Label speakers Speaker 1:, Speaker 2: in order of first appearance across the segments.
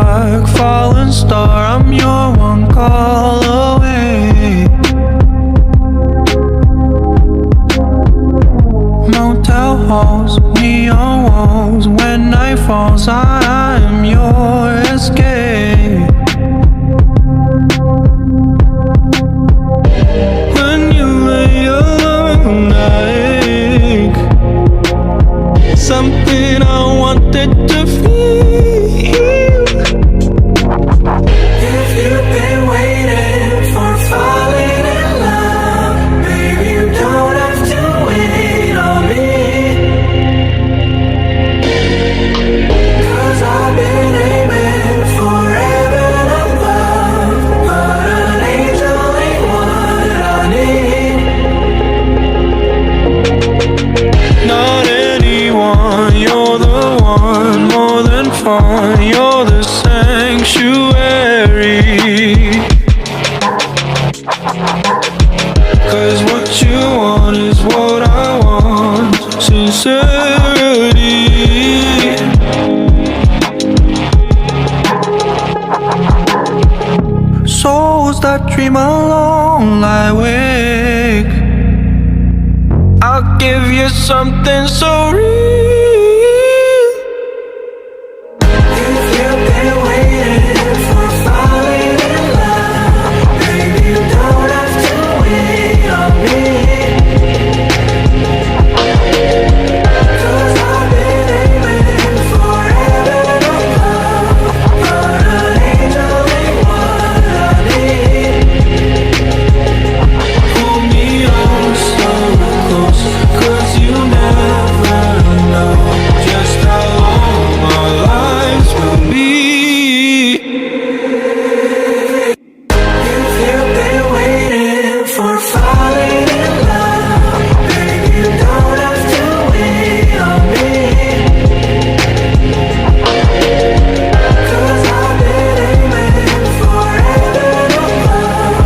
Speaker 1: dark, fallen star, I'm your one call away. Motel halls, neon walls, when night falls, I am your escape. When you lay alone, I ache. Something I wanted to feel.
Speaker 2: If you've been waiting for falling in love, baby, you don't have to wait on me. 'Cause I've been aiming for heaven above, but an angel ain't what I need.
Speaker 1: Not anyone, you're the one, more than fun, you're the sanctuary. 'Cause what you want is what I want, sincerity. Souls that dream alone lie awake. I'll give you something so real.
Speaker 2: If you've been waiting for falling in love, baby, you don't have to wait on me. 'Cause I've been aiming for heaven above, but an angel ain't what I need.
Speaker 1: Hold me on so close, 'cause you never know just how long our lives will be.
Speaker 2: If you've been waiting for falling in love, baby, you don't have to wait on me. 'Cause I've been aiming for heaven above,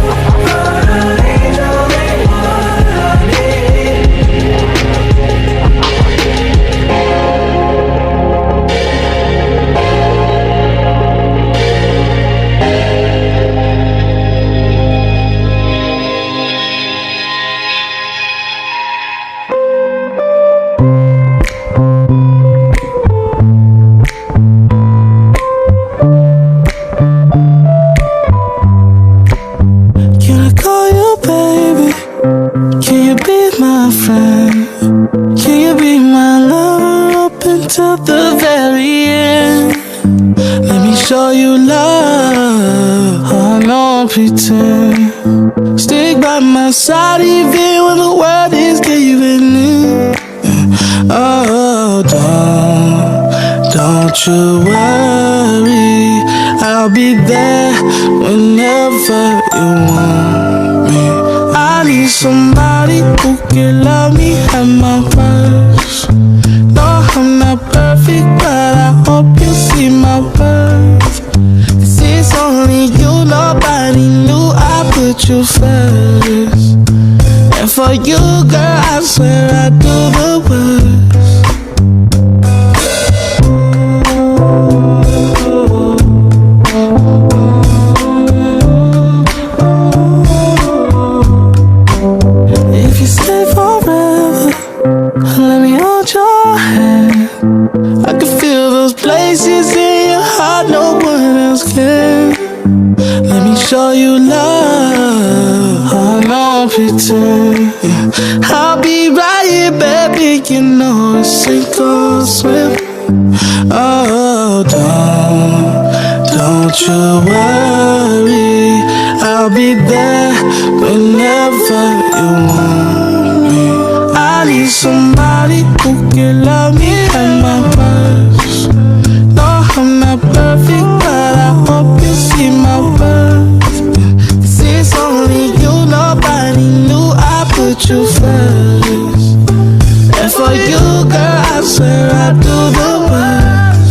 Speaker 2: but an angel ain't what I need.
Speaker 3: Can I call you baby? Can you be my friend? Can you be my lover up until the very end? Let me show you love, I don't pretend. Stick by my side even when the world is giving in. Oh, don't you worry, I'll be there whenever you want me. I need somebody who can love me at my worst. No, I'm not perfect, but I hope you see my worth. This is only you, nobody knew I put you first. And for you, girl, I swear I do the worst. If you stay forever, let me hold your hand. I can feel those places in your heart no one else can. Let me show you love, I don't pretend. I'll be right here, baby, you know it's sink or swim. Oh, don't you worry, I'll be there whenever you want me. I need somebody who can love me at my worst. No, I'm not perfect, but I hope you see my worth. This is only you, nobody knew I put you first. And for you, girl, I swear I do the worst.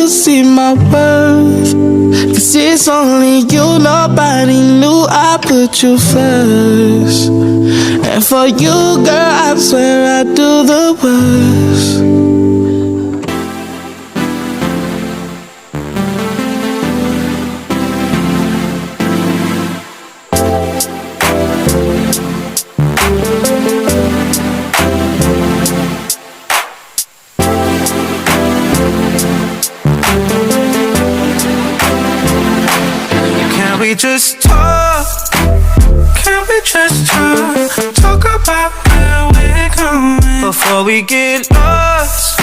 Speaker 3: see my worth. 'Cause it's only you, nobody knew I put you first. And for you, girl, I swear I'd do the worst.
Speaker 1: We just talk, can we just talk about where we're going before we get lost?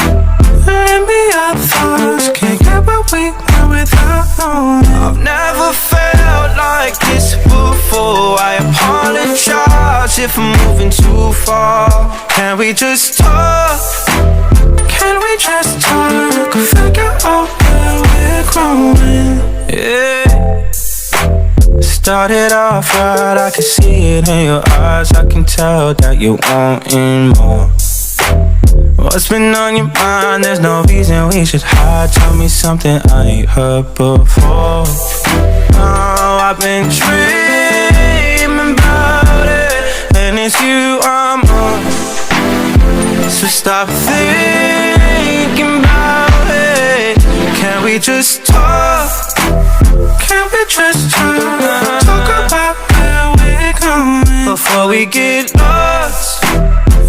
Speaker 1: Let me our thoughts, can't get what we want without knowing. I've never felt like this before. I apologize if I'm moving too far. Can we just talk? Can we just talk? Figure out where we're growing. Yeah. Started off right, I can see it in your eyes. I can tell that you wanting more. What's been on your mind? There's no reason we should hide. Tell me something I ain't heard before. Oh, I've been dreaming about it, and it's you I'm on. So stop thinking about it. Can we just talk? Can we just talk about where we're going before we get lost?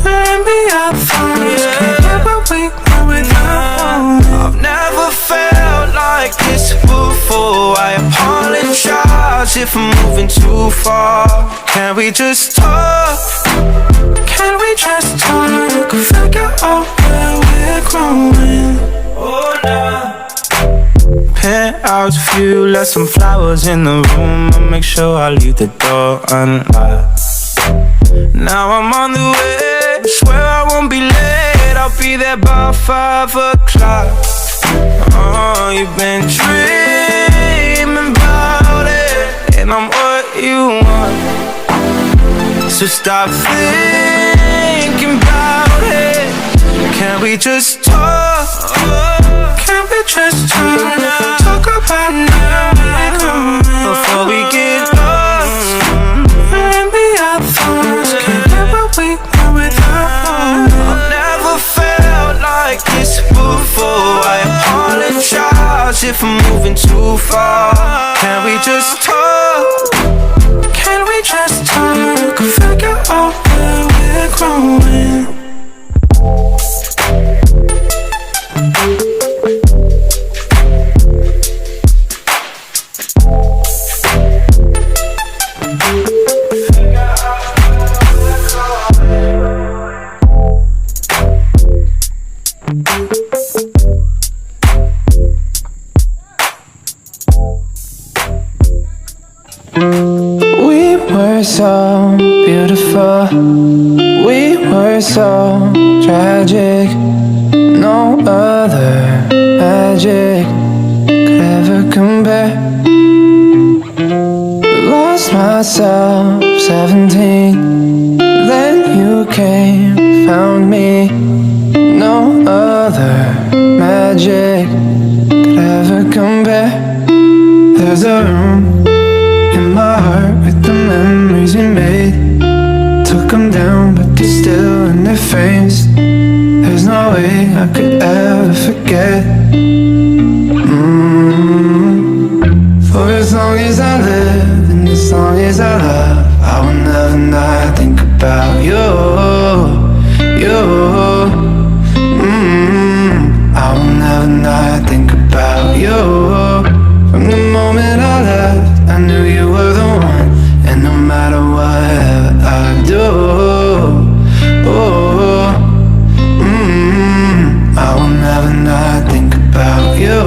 Speaker 1: Let me our thoughts, can't get what we want without. I've never felt like this before. I apologize if I'm moving too far. Can we just talk? Can we just talk? Figure out where we're growing. Oh, nah. Penthouse view, left some flowers in the room. I'll make sure I leave the door unlocked. Now I'm on the way, swear I won't be late. I'll be there by 5 o'clock. Oh, you've been dreaming about it, and I'm what you want. So stop thinking about it. Can we just talk? Can we just talk about now before we get lost? Let me our thoughts, can't get what we want without. I've never felt like this before. I apologize if I'm moving too far. Can we just talk? Can we just talk? Figure out where we're growing.
Speaker 4: We were so beautiful, we were so tragic. No other magic could ever compare. Lost myself, 17. Then you came, found me. No other magic could ever compare. There's a room in my heart with the memories we made. Took them down, but they're still in their frames. There's no way I could ever forget. For as long as I live and as long as I love, I will never not think about you. I will never not think about you. From the moment I left, I knew you were the one. And no matter whatever I do, I will never not think about you.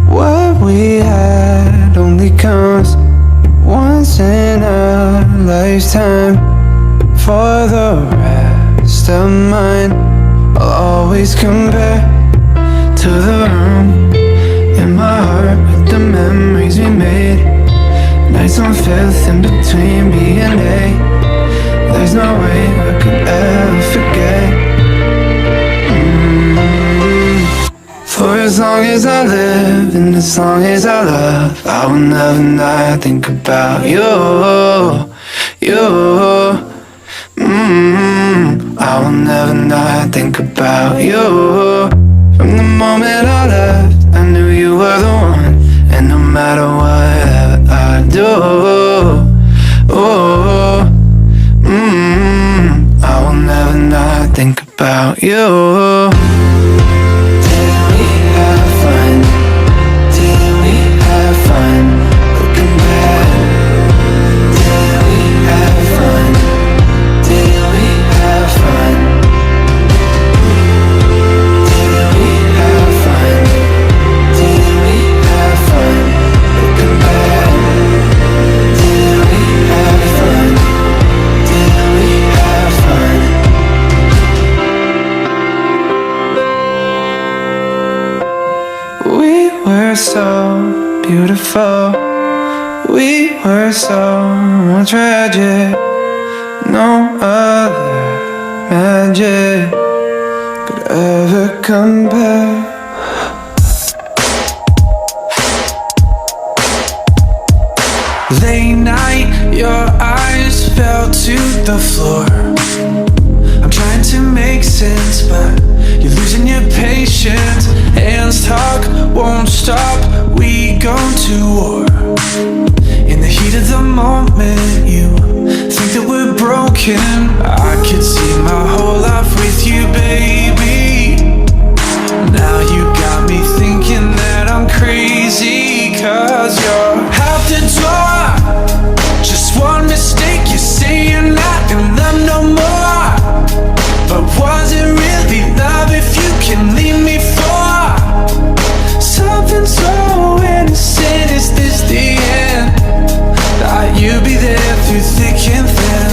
Speaker 4: What we had only comes once in a lifetime. For the rest of mine, I'll always compare to the room in my heart with the memories we made. Nights on 5th in between B and A. There's no way I could ever forget. as long as I live and as long as I love, I will never not think about you. I will never not think about you. From the moment I left, I knew you were the one. And no matter whatever I do, I will never not think about you. Did we have fun? Did we have fun? Looking back. Did we have fun? Did we have fun? Did we have fun? Did we have fun? Looking back. Did we have fun? Did we have fun? We were so beautiful. We were so tragic. No other magic could ever compare. Late night, your eyes fell to the floor. I'm trying to make sense, but you're losing your patience. Hands talk, won't stop, we go to war. In the heat of the moment, you think that we're broken. I could see my whole life with you, baby. Now you got me thinking that I'm crazy, 'cause you're out the door. Just one mistake, you say you're not in love no more. But was it really love if you can leave me for something so innocent? Is this the end? Thought you'd be there through thick and thin.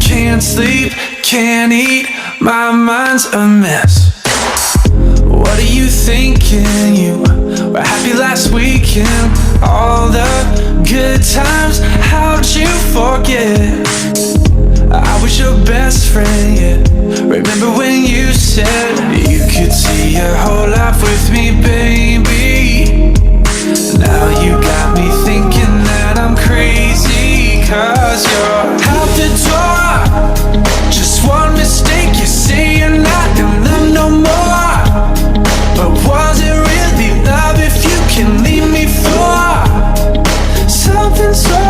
Speaker 4: Can't sleep, can't eat, my mind's a mess. What are you thinking? You were happy last weekend. All the good times, how'd you forget? I was your best friend, yeah. Remember when you said you could see your whole life with me, baby? Now you got me thinking that I'm crazy, 'cause you're out the door. Just one mistake, you say you're not in love no more. But was it really love if you can leave me for something so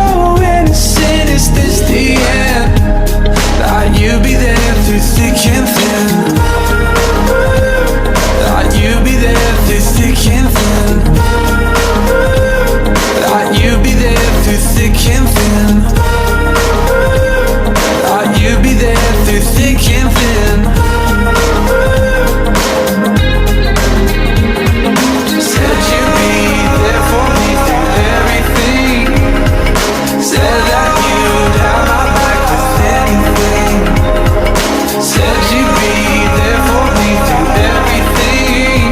Speaker 4: innocent? Is this the end? Thought you'd be there through thick and thin. Thought you'd be there through thick and thin. Thought you'd be there through thick and thin. Thought you'd be there through thick and thin. Said you'd be there for me through everything. Said that you'd have my back with anything. Said you'd be there for me through everything.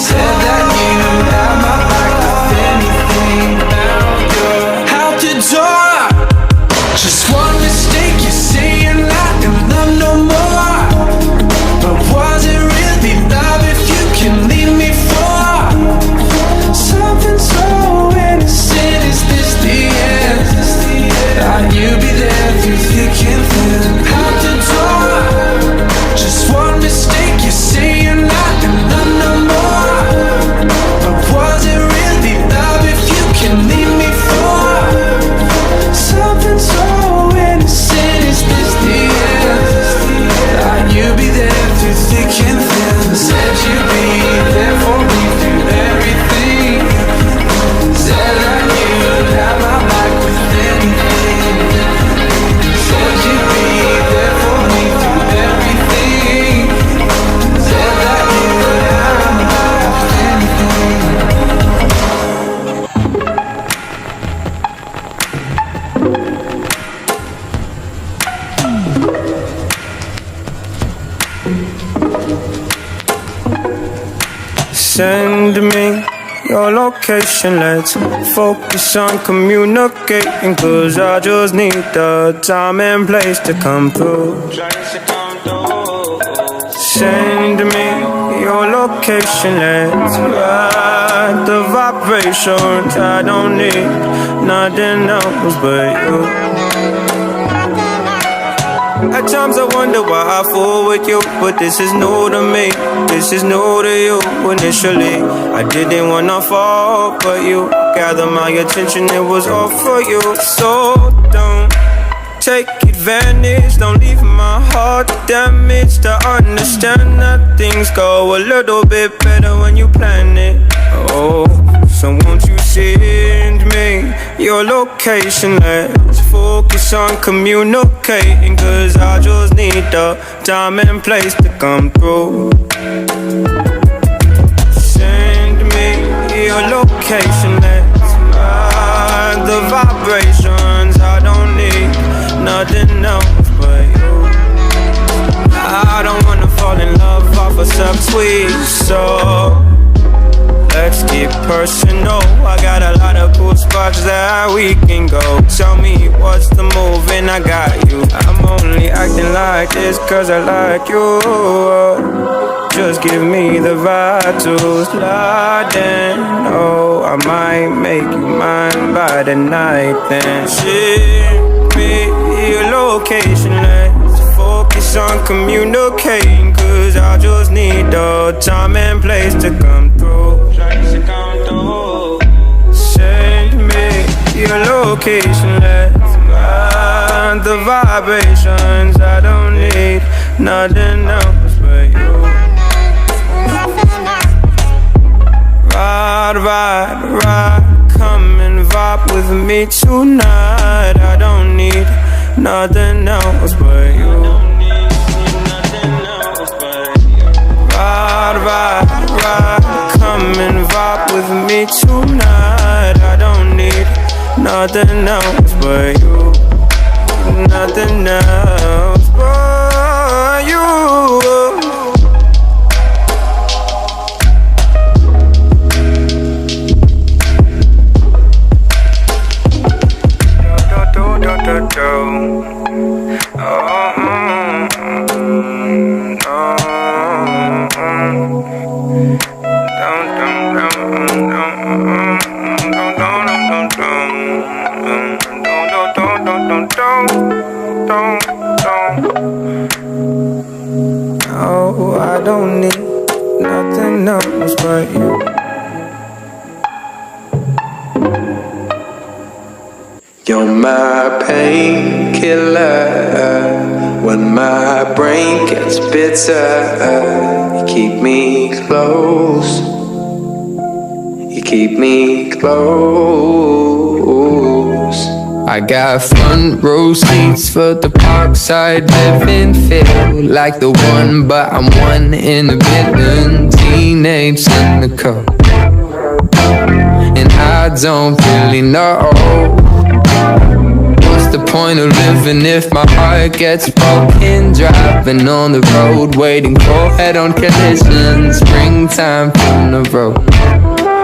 Speaker 4: Said that you'd have my back with anything. Now you're out the door. Just one mistake, you say you're not in love no more. But was it really love if you can leave me for something so innocent? Is this the end? Thought you'd be there through thick and thin. Out the door. Just one mistake, you say you're not in love no more. But was it really love if you can leave me for something so innocent? Is this the end? Thought you'd be there through thick and thin. Said you'd be there for me through everything. Said that you'd have my back with anything. Said you'd be there for me through everything. Said that you'd have my back with anything.
Speaker 1: Send me your location. Let's focus on communicating, 'cause I just need the time and place to come through. Send me your location, let's ride the vibrations. I don't need nothing else but you. At times I wonder why I fool with you, but this is new to me, this is new to you. Initially, I didn't wanna fall, but you gathered my attention, it was all for you. So don't take advantage, don't leave my heart damaged. I understand that things go a little bit better when you plan it. Oh, so won't you send me your location? Let's focus on communicating, 'cause I just need the time and place to come through. Send me your location, let's ride the vibrations. I don't need nothing else but you. I don't wanna fall in love off a subtweet, so let's get personal. I got a lot of cool spots that we can go. Tell me what's the move and I got you. I'm only acting like this 'cause I like you. Just give me the vibe to slide in. Oh, I might make you mine by the night then. Ship me your location, let's focus on communicating, 'cause I just need the time and place to come through. Send me your location, let's ride the vibrations. I don't need nothing else but you. Ride, ride, ride, come and vibe with me tonight. I don't need nothing else but you. Ride, ride, ride, come and vibe with me tonight. I don't need nothing else but you. Nothing else but you. Oh, I don't need nothing else but you.
Speaker 5: You're my painkiller when my brain gets bitter. You keep me close. You keep me close. I got front row seats for the parkside living. Feel like the one, but I'm one in a billion. Teenage cynical, and I don't really know what's the point of living if my heart gets broken. Driving on the road, waiting for head-on collisions. Springtime from the road.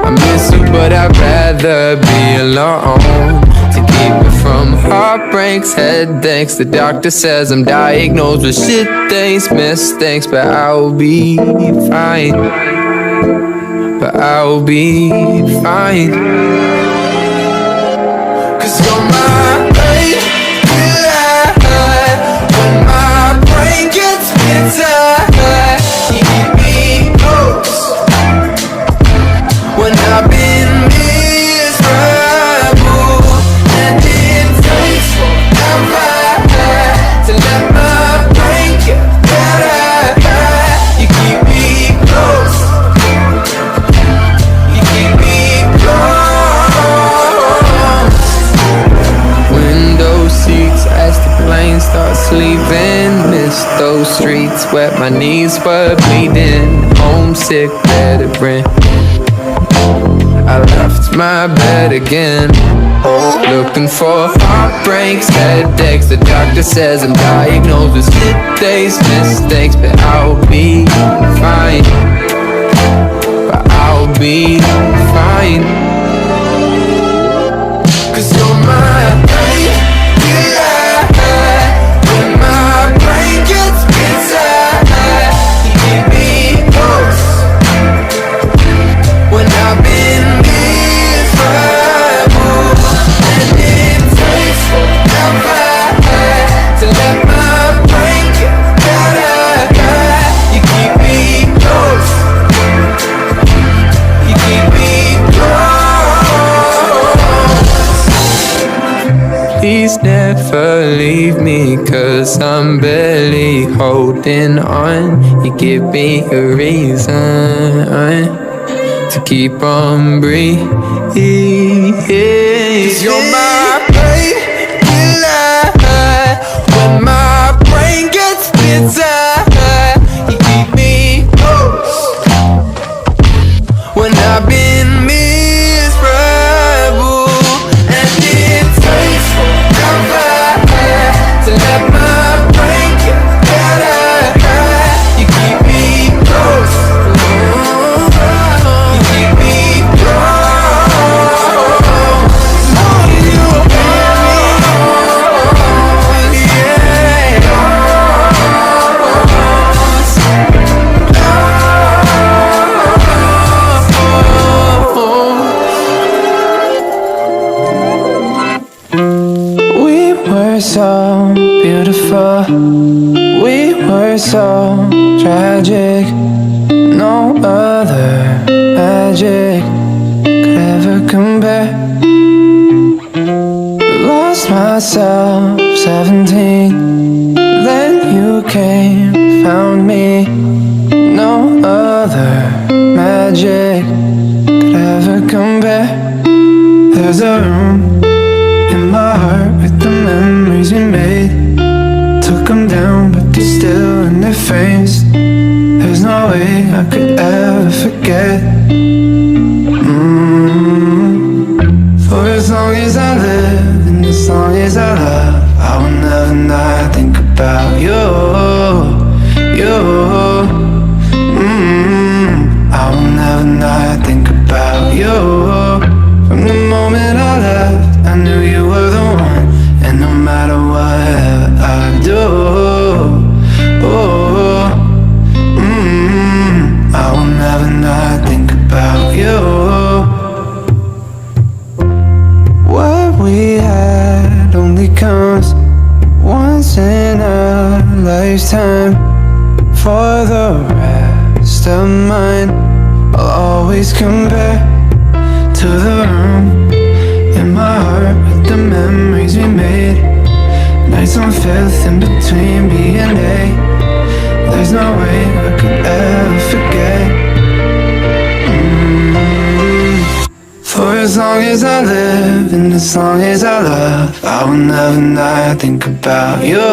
Speaker 5: I miss you, but I'd rather be alone. To keep me from heartbreaks, headaches. The doctor says I'm diagnosed with shit things, mistakes, but I'll be fine. But I'll be fine. 'Cause you're my painkiller when my brain gets bitter. You keep me close when I've been miserable, and it takes forever to let my brain get better. You keep me close. You keep me close. Window seats as the plane starts leaving. Miss those streets where my knees were bleeding. Homesick, veteran. I left my bed again, looking for heartbreaks, headaches. The doctor says I'm diagnosed with shit days, mistakes, but I'll be fine. But I'll I'll be fine. 'Cause you're my painkiller. When my brain gets bitter, you keep me close. When I've been miserable, and it takes forever to let my brain get better, you keep me close. You keep me close. Please never leave me, 'cause I'm barely holding on. You give me a reason to keep on breathing. 'Cause you're my painkiller. When my brain gets bitter, you keep me close. When I've been miserable, and it takes forever to let my brain get better, you keep me close. You keep me close. You hear me?
Speaker 4: We were so beautiful, we were so tragic. No other magic could ever compare. Lost myself 17, then you came, found me. No other magic could ever compare. There's a room in my heart with the memories we made. Took them down, but they're still in their frames. There's no way I could ever forget. For as long as I live and as long as I love, I will never not think about you. I will never not think about you. From the moment I left, I knew you were the one. And no matter what I do, I will never not think about you. What we had only comes once in a lifetime. For the rest of mine, I'll always compare to the room in my heart with the memories we made. Nights on Fifth in between B and A. There's no way I could ever forget. For as long as I live and as long as I love, I will never not think about you.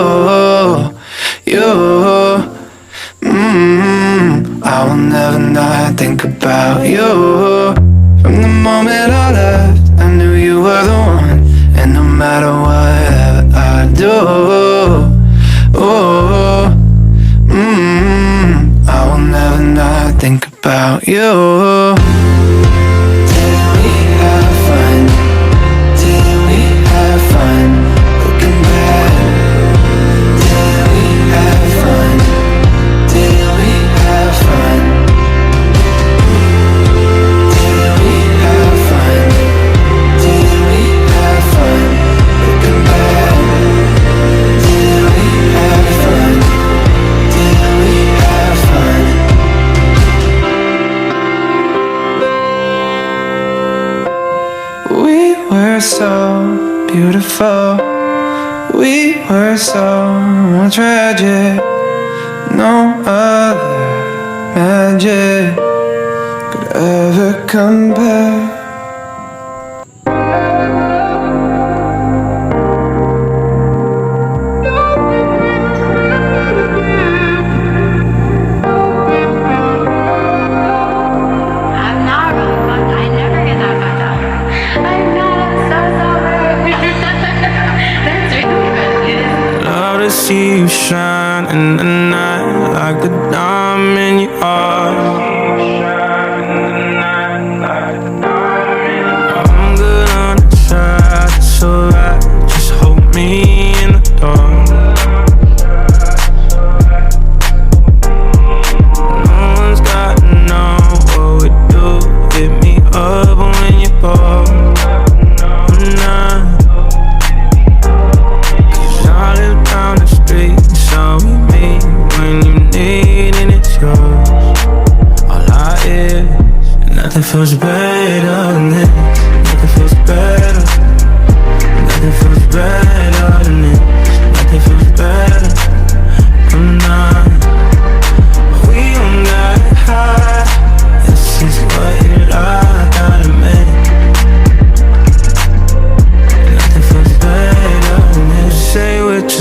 Speaker 4: I will never not think about you. From the moment I left, I knew you were the one. And no matter what I do, I will never not think about you. Till we have fun, till we have fun, looking back. Till we have fun, till we have fun. Till we have fun, till we have fun, looking back. Till we have fun, till we have fun. We were so beautiful, we were so tragic. No other magic could ever compare.
Speaker 6: I'm not really fucked. I never get that fucked up. I'm not. I'm so sorry. That's really good.
Speaker 1: Love to see you shine in the night like a diamond you are.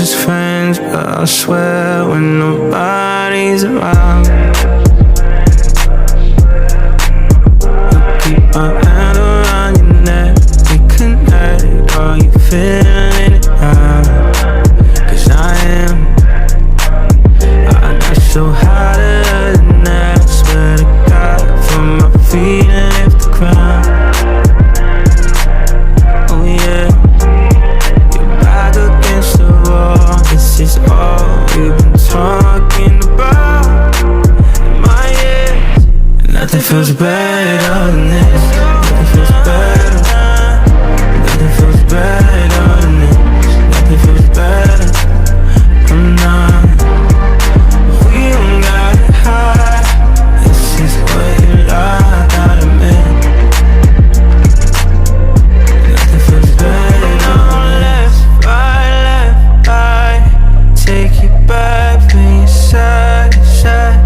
Speaker 1: as friends, but I swear when nobody's around, you keep my hand around your neck. We connect, are you feeling it now? 'Cause I am. I got so hotter than that. I swear to God, from my feet and lift the ground. Oh yeah, you're back against the wall. This is all we've been talking about in my ears. And nothing feels better than this. Nothing feels better. Nothing feels better than this. Nothing feels better. I'm not. We don't gotta hide. This is what you like, gotta admit. Nothing feels better. No, left, right. Take you back from your side to side,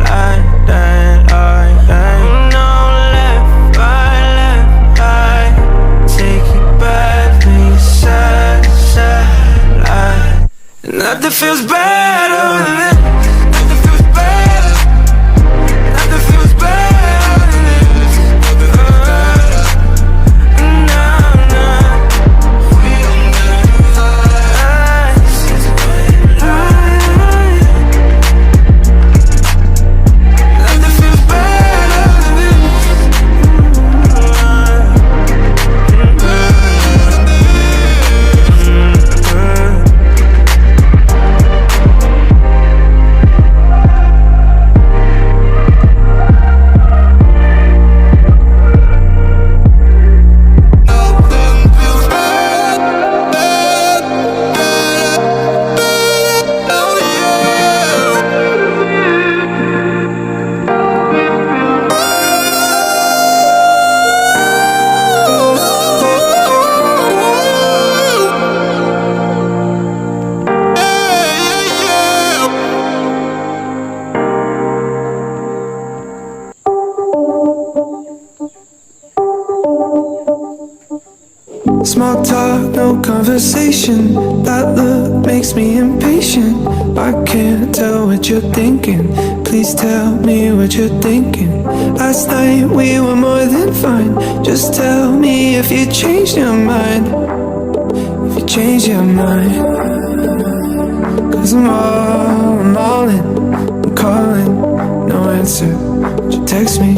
Speaker 1: like that, like that. No, left, right. Take you back from your side to side, like. Nothing feels better than this. Nothing feels better. Nothing feels better than this. No. We don't gotta hide. This is what you like. Nothing feels better than this.
Speaker 4: Small talk, no conversation. That look makes me impatient. I can't tell what you're thinking. Please tell me what you're thinking. Last night we were more than fine. Just tell me if you changed your mind. If you changed your mind. 'Cause I'm all in. I'm calling, no answer. You text me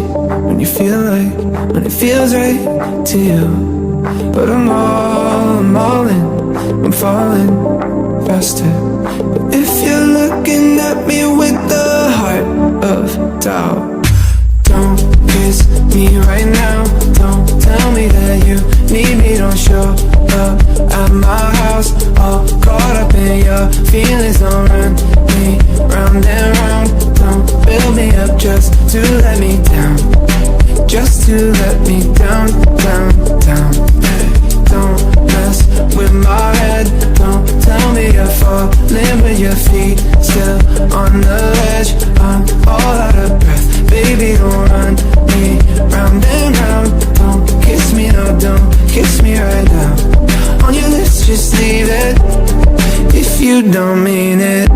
Speaker 4: when you feel like, when it feels right to you. But I'm all in, I'm falling faster. But if you're looking at me with the heart of doubt, don't kiss me right now. Don't tell me that you need me. Don't show up at my house all caught up in your feelings. Don't run me round and round. Don't build me up just to let me down. Just to let me down. Don't mess with my head. Don't tell me you're falling with your feet still on the ledge. I'm all out of breath. Baby, don't run me round and round. Don't kiss me, no, don't kiss me right now. On your lips, just leave it if you don't mean it.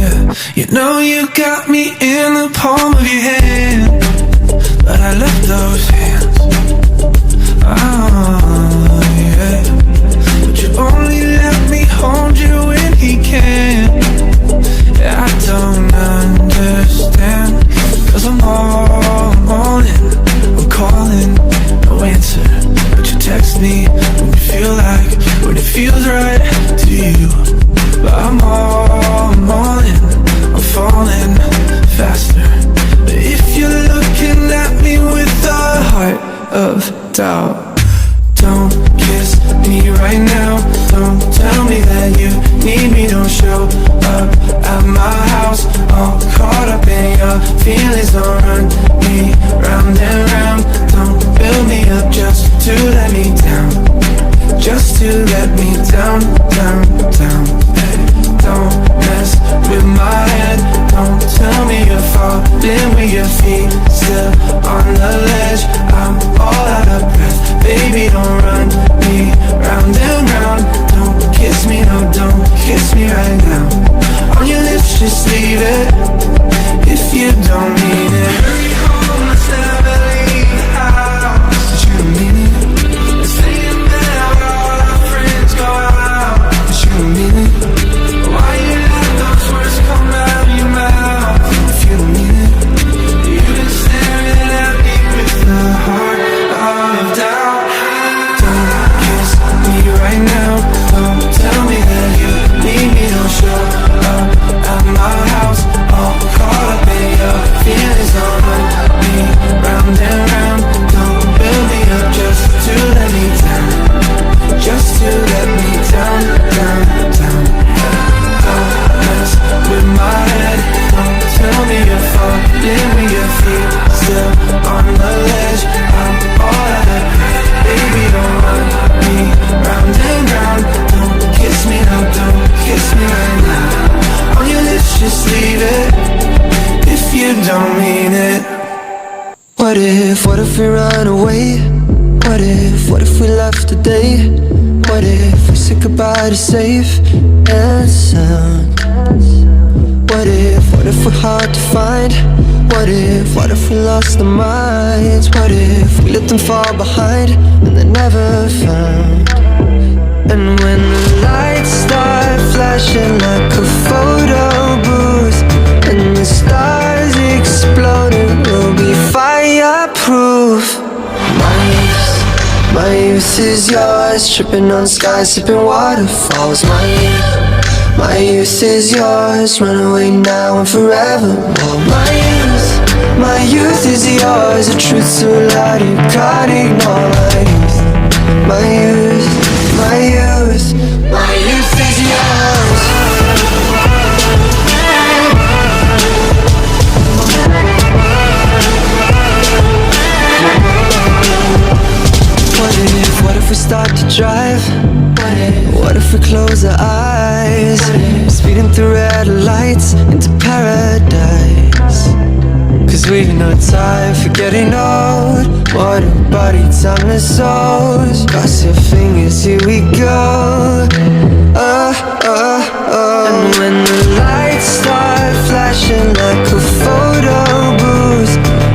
Speaker 4: Yeah. You know you got me in the palm of your hand, but I left those hands. Oh, yeah. But you only let me hold you when he can. Yeah, I don't understand. 'Cause I'm all in. I'm calling, no answer. But you text me when you feel like, when it feels right to you. But I'm all in. I'm falling faster. But if you're looking at me with the heart of doubt, don't kiss me right now. Don't tell me that you need me. Don't show up at my house all caught up in your feelings. Don't run me round and round. Don't build me up just to let me down. Just to let me down. Don't mess with my head. Don't tell me you're falling with your feet still on the ledge. I'm all out of breath. Baby, don't run me round and round. Don't kiss me, no, don't kiss me right now. On your lips, just leave it if you don't mean it. Hurry home, let's never leave the house. But you don't mean it. It's saying that all our friends go out. But you don't mean it. Why you let those words come out of your mouth if you don't mean it? You've been staring at me with the heart of doubt. Don't kiss me right now. Don't tell me that you need me. Don't show up at my house, all caught up in your feelings. Don't run me round and round. Don't build me up just to let me down. Just to let me down, down, down. Don't mess with my head. Don't tell me you're falling with your feet still on the ledge. I'm all out of breath. Baby, don't run me round and round. Don't kiss me now, don't kiss me right now. On your lips, just leave it if you don't mean it. What if we run away? What if we left today? What if we said goodbye to safe and sound? What if we're hard to find? What if we lost our minds? What if we let them fall behind and they're never found? And when the lights start flashing like a photo booth and the stars exploding, we'll be fireproof. My youth is yours, tripping on skies, sipping waterfalls. My youth is yours, run away now and forevermore. My youth is yours, a truth so loud you can't ignore. My youth, my youth, my youth is yours. What if we start to drive? What if we close our eyes? Speeding through red lights into paradise. Cause we've no time for getting old. What a body, timeless souls. Cross your fingers, here we go. And when the lights start flashing like a photo booth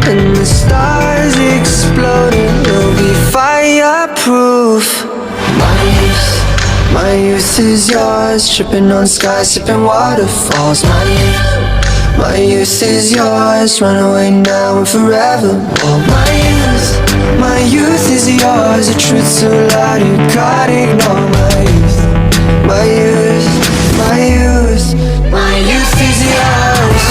Speaker 4: and the stars exploding, we'll be fireproof. My youth is yours, tripping on skies, sipping waterfalls. My youth is yours, run away now and forevermore. My youth is yours, a truth so loud you can't ignore. My youth, my youth, my youth is yours.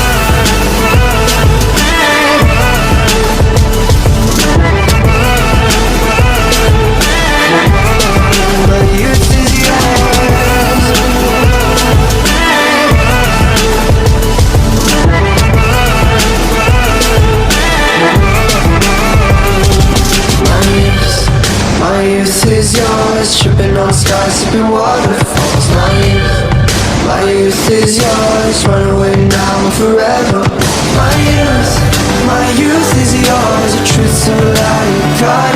Speaker 4: My youth is yours. My youth is yours, tripping on skies, sipping waterfalls. My youth is yours, run away now and forever. My youth is yours, a truth so loud you can't